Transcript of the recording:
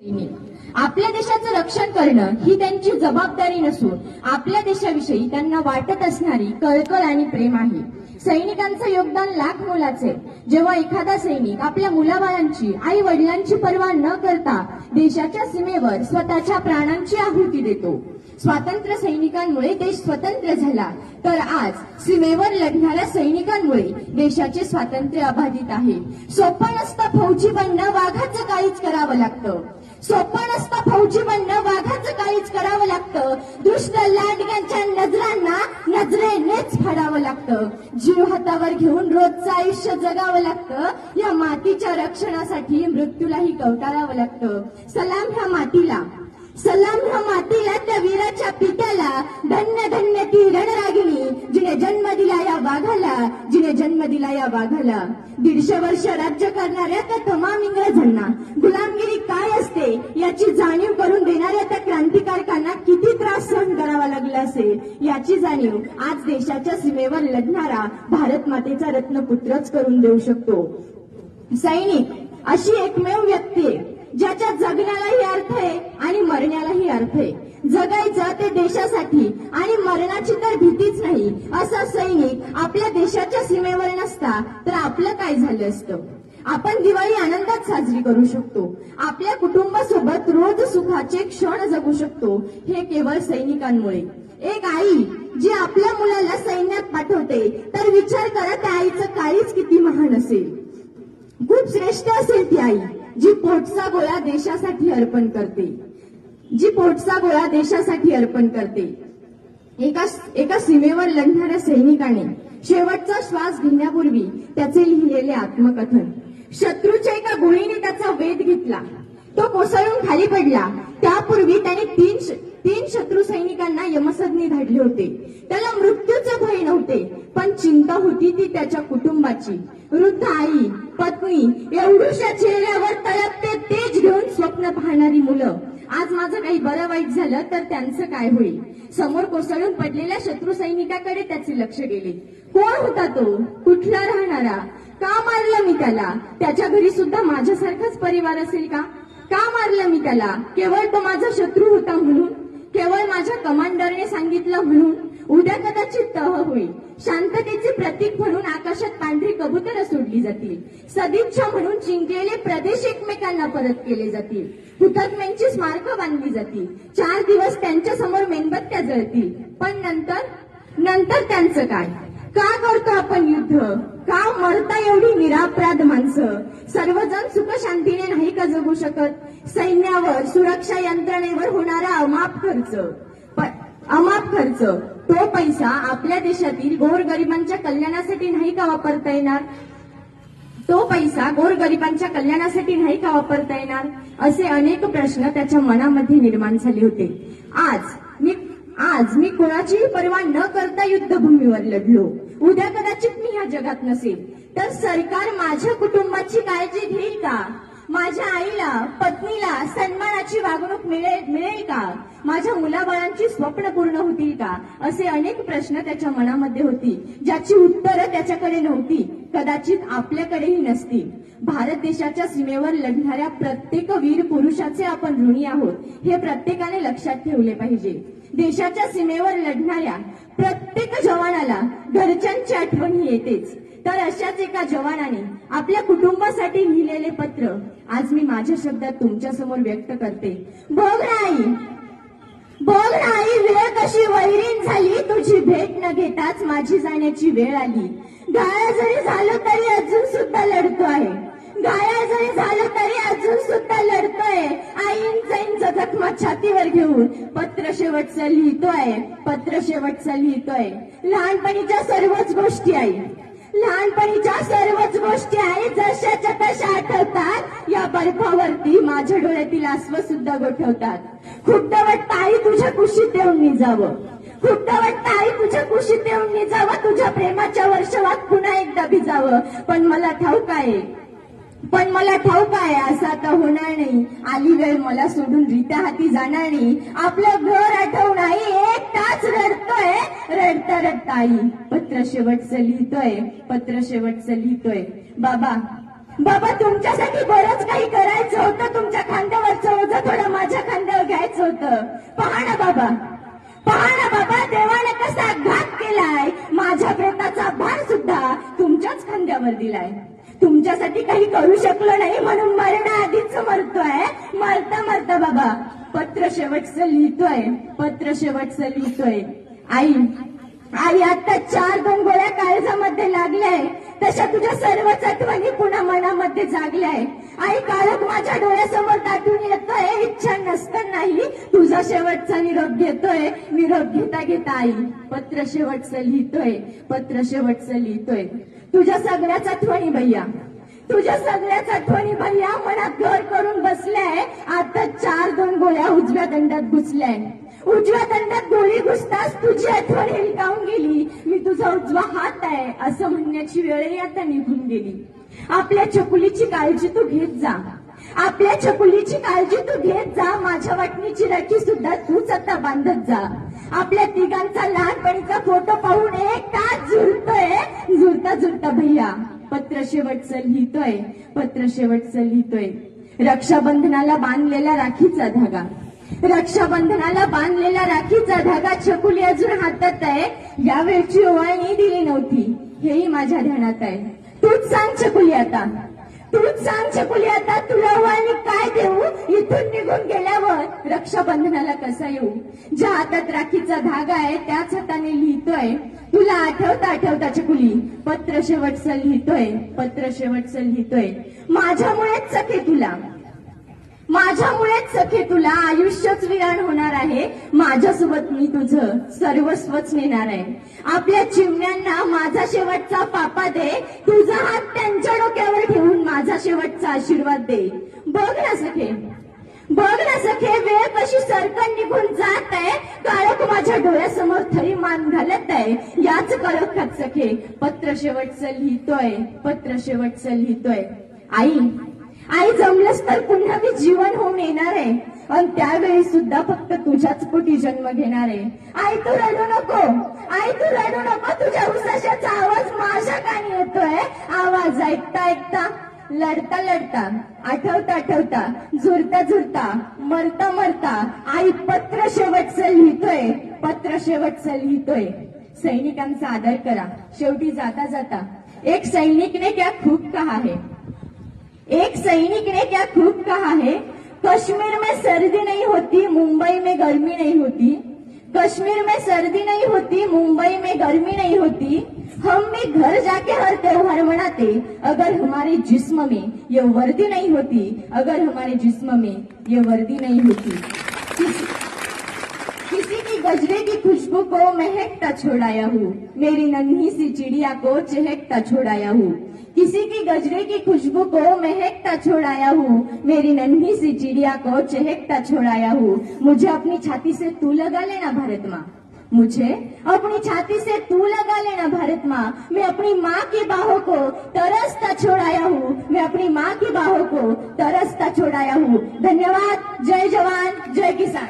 आपल्या देशाचं रक्षण करणं ही त्यांची जबाबदारी नसून आपल्या देशाविषयी त्यांना वाटत असणारी कळकळ आणि प्रेम आहे. सैनिकांचं योगदान लाख मोलाचे. जेव्हा एखादा सैनिक आपल्या मुलाबाळांची आई वडिलांची पर्वा न करता देशाच्या सीमेवर स्वतःच्या प्राणांची आहुती देतो. स्वातंत्र्य सैनिकांमुळे देश स्वतंत्र झाला, तर आज सीमेवर लढणाऱ्या सैनिकांमुळे देशाचे स्वातंत्र्य अबाधित आहे. सोपं नसतं फौजी बनणं, वाघाचं काळीच करावं लागतं. सोपं नसतं फौजी बनणं, वाघाचं काळीच करावं लागतं. दुष्ट लांडग्यांच्या नजरांना नजरेनेच फाडावं लागतं. जीव हातावर घेऊन रोजचं आयुष्य जगावं लागतं. या मातीच्या रक्षणासाठी मृत्यूलाही कवटाळावं लागतं. सलाम ह्या मातीला, सलाम ह्या मातीला, त्या वीराच्या पित्याला. धन्य धन्य ती रणरागिणी जिने जन्म दिला या वाघाला, जिने जन्म दिला या वाघाला. 150 वर्ष राज्य करणाऱ्या त्या तमाम इंग्रजांना गुलामगिरी काय असते याची जाणीव करून देणाऱ्या त्या क्रांतिकारकांना किती त्रास सहन करावा लागला असेल याची जाणीव आज देशाच्या सीमेवर लढणारा भारत मातेचा रत्नपुत्रच करून देऊ शकतो. सैनिक अशी एकमेव व्यक्ती आहे ज्याच्या जगण्यालाही अर्थ आहे आणि मरण्यालाही अर्थ आहे. जगायचं ते देशासाठी आणि मरणाची तर भीतीच नाही. असा सैनिक आपल्या देशाच्या सीमेवर नसता तर आपलं काय झालं असतं. आपण दिवाळी आनंदात साजरी करू शकतो. आपल्या कुटुंबासोबत रोज सुखाचे क्षण जगू शकतो. हे केवळ सैनिकांमुळे. एक आई जी आपल्या मुलाला सैन्यात पाठवते तर विचार करा त्या आईचं काळीच किती महान असेल. खूप श्रेष्ठ असेल ती आई जी पोटचा गोळा देशासाठी अर्पण करते, जी पोटचा गोळा देशासाठी अर्पण करते. एका सीमेवर लढणाऱ्या सैनिकाने शेवटचा श्वास घेण्यापूर्वी त्याचे लिहिलेले आत्मकथन. शत्रूच्या एका गोळीने त्याचा वेध घेतला, तो कोसळून खाली पडला. त्यापूर्वी त्याने तीन शत्रू सैनिकांना यमसदनी धाडले होते. त्याला मृत्यूचे भय नव्हते, पण चिंता होती ती त्याच्या कुटुंबाची. वृद्ध आई, पत्नी, एवढ्याशा चेहऱ्यावर तळपते तेज घेऊन स्वप्न पाहणारी मुलं. आज माझं काही बरं वाईट झालं तर त्यांचं काय होईल. समोर कोसळून पडलेल्या शत्रू सैनिकाकडे त्याचे लक्ष गेले. कोण होता तो, कुठला राहणारा, का मारलं मी त्याला. त्याच्या घरी सुद्धा माझ्यासारखाच परिवार असेल का. का मारलं मी त्याला. केवळ तो माझा शत्रू होता म्हणून, केवळ माझ्या कमांडरने सांगितलं म्हणून. उद्या कदाचित तह होईल. शांततेचे प्रतीक म्हणून आकाशात पांढरी कबुतरं सोडली जातील. सदिच्छा म्हणून जिंकलेले प्रदेश एकमेकांना परत केले जातील. हुतात्म्यांची स्मारकं बांधली जातील. 4 दिवस त्यांच्या समोर मेणबत्त्या जळतील. पण नंतर त्यांचं काय. का करतो आपण युद्ध. का मरता एवढी निरापराध माणसं. सर्वजण सुख शांतीने नाही का जगू शकत. सैन्यावर, सुरक्षा यंत्रणेवर होणारा अमाप खर्च, तो पैसा आपल्या देशातील गोरगरिबांच्या कल्याणासाठी नाही का वापरता येणार. तो पैसा गोरगरिबांच्या कल्याणासाठी नाही का वापरता येणार. असे अनेक प्रश्न त्याच्या मनामध्ये निर्माण झाले होते. आज मी कोणाचीही पर्वा न करता युद्धभूमीवर लढलो. उद्या कदाचित मी ह्या जगात नसेल तर सरकार माझ्या कुटुंबाची काळजी घेईल का. माझ्या आईला, पत्नीला सन्मानाची वागणूक मिळेल का. माझ्या मुलाबाळांची स्वप्न पूर्ण होतील का. असे अनेक प्रश्न त्याच्या मनामध्ये होती ज्याची उत्तरं त्याच्याकडे नव्हती, कदाचित आपल्याकडेही नसतील. भारत देशाच्या सीमेवर लढणाऱ्या प्रत्येक वीर पुरुषाचे आपण ऋणी आहोत, हे प्रत्येकाने लक्षात ठेवले पाहिजे. देशाच्या सीमेवर लढणाऱ्या प्रत्येक जवानाला घरच्यांची आठवण येतेच. तर अशाच एका जवानाने आपल्या कुटुंबासाठी लिहिलेले पत्र आज मी माझ्या शब्दात तुमच्या समोर व्यक्त करते. बघ नाही वेळ कशी वैरीण झाली. तुझी भेट न घेताच माझी जाण्याची वेळ आली. गाया जरी झालो तरी अजून सुद्धा लढतोय. गाया जरी झालो तरी अजून सुद्धा लढतोय. आईंचा जखमा छातीवर घेऊन पत्र शेवटचं लिहितोय. लहानपणीच्या सर्वच गोष्टी आई जशाच्या तशा आठवतात. या बर्फावरती माझ्या डोळ्यातील आसव सुद्धा गोठवतात. खूप वाटतं आई तुझ्या कुशीत येऊन निजावं. तुझ्या प्रेमाच्या वर्षावात पुन्हा एकदा भिजावं. पण मला ठाऊक आहे असं आता होणार नाही. आली वेळ मला सोडून रित्या हाती जाणार नाही. आपलं घर आठवून आई एकटाच रडता आई पत्र शेवटचं लिहितोय. बाबा बाबा तुमच्यासाठी बरंच काही करायचं होतं, तुमच्या खांद्यावरचं ओझं थोडं माझ्या खांद्यावर घ्यायचं होतं. पहा ना बाबा, पहा ना बाबा, देवाने कसा घात केलाय. माझ्या प्रेताचा भार सुद्धा तुमच्याच खांद्यावर दिलाय. तुमच्यासाठी काही करू शकलो नाही म्हणून मरणाआधीच मरतोय. मरता मरता बाबा पत्र शेवटचं लिहितोय, पत्र शेवटचं लिहितोय. आई, आई आता 4-2 गोळ्या काळजामध्ये लागल्याय, तशा तुझ्या सर्वच आठवणी पुन्हा मनामध्ये जागल्याय. आई काळोख माझ्या डोळ्यासमोर दाटून येतोय. इच्छा नसतानाही तुझा शेवटचा निरोप घेतोय. निरोप घेता घेता आई पत्र शेवटचं लिहितोय, पत्र शेवटचं लिहितोय. तुझ्या सगळ्याच आठवणी भैया, तुझ्या सगळ्याच आठवणी भैया मनात घर करून बसल्याय. आता 4-2 गोळ्या उजव्या दंडात घुसल्याय. उजव्या दंडात गोळी घुसताच तुझी आठवण हिलकावून गेली. मी तुझा उजवा हात आहे असं म्हणण्याची वेळही आता निघून गेली. आपल्या चकुलीची काळजी तू घेत जा, आपल्या चकुलीची काळजी तू घेत जा. माझ्या वाटणीची राखी सुद्धा तूच आता बांधत जा. आपल्या तिघांचा लहानपणीचा फोटो पाहून एक तास झुरतोय. झुरता झुरता भैया पत्र शेवटचं लिहितोय, पत्र शेवटचं लिहितोय. रक्षाबंधनाला बांधलेला राखीचा धागा, रक्षाबंधनाला बांधलेला राखीचा धागा चकुली अजून हातात आहे. यावेळची ओवाळणी दिली नव्हती हेही माझ्या ध्यानात आहे. तूच सांग चकुली आता, तूच सांग चकुली आता, तुला ओवाळणी काय देऊ. इथून निघून गेल्यावर रक्षाबंधनाला कसा येऊ. ज्या हातात राखीचा धागा आहे त्याच हाताने लिहितोय. तुला आठवता आठवता चकुली पत्र शेवटचं लिहितोय, पत्र शेवटचं लिहितोय. माझ्यामुळेच सखे तुला, माझ्यामुळेच सखे तुला आयुष्यच विरान होणार आहे. माझ्यासोबत मी तुझं सर्वस्वच नेणार आहे. आपल्या चिमण्यांना माझा शेवटचा पापा दे. तुझा हात त्यांच्या डोक्यावर ठेवून माझा शेवटचा आशीर्वाद दे. बघ ना सखे, बघ ना सखे, वेळ कशी सरकन निघून जात आहे. काळोख माझ्या डोळ्यासमोर थरी मान घालत आहे. याच काळोखात सखे पत्र शेवटचं लिहितोय, पत्र शेवटचं लिहितोय. आई, आई जमलंच तर पुन्हा मी जीवन होऊन येणार आहे आणि त्यावेळी सुद्धा फक्त तुझ्याच पोटी जन्म घेणार आहे. आई तू रडू नको, आई तू रडू नको. तुझ्या उसाशाचा आवाज माझ्या कानी येतोय. आवाज ऐकता ऐकता, लढता लढता, आठवता आठवता, झुरता झुरता, मरता मरता आई पत्र शेवटचं लिहितोय, पत्र शेवटचं लिहितोय. सैनिकांचा आदर करा. शेवटी जाता जाता एक सैनिक ने क्या खूब कहा है, एक सैनिक ने क्या खूब कहा है. कश्मीर में सर्दी नहीं होती, मुंबई में गर्मी नहीं होती. कश्मीर में सर्दी नहीं होती, मुंबई में गर्मी नहीं होती. हम भी घर जाके हर त्योहार मनाते अगर हमारे जिस्म में ये वर्दी नहीं होती, अगर हमारे जिस्म में ये वर्दी नहीं होती. किसी की गजरे की खुशबू को महकता छोड़ाया हूँ, मेरी नन्ही सी चिड़िया को चहकता छोड़ाया हूँ. किसी की गजरे की खुशबू को महकता छोड़ाया हूँ, मेरी नन्ही सी चिड़िया को चहकता छोड़ाया हूँ. मुझे अपनी छाती से तू लगा लेना भारत माँ, मुझे अपनी छाती से तू लगा लेना भारत माँ. मैं अपनी माँ की बाहों को तरसता छोड़ाया हूँ, मैं अपनी माँ की बाहों को तरसता छोड़ाया हूँ. धन्यवाद. जय जवान, जय किसान.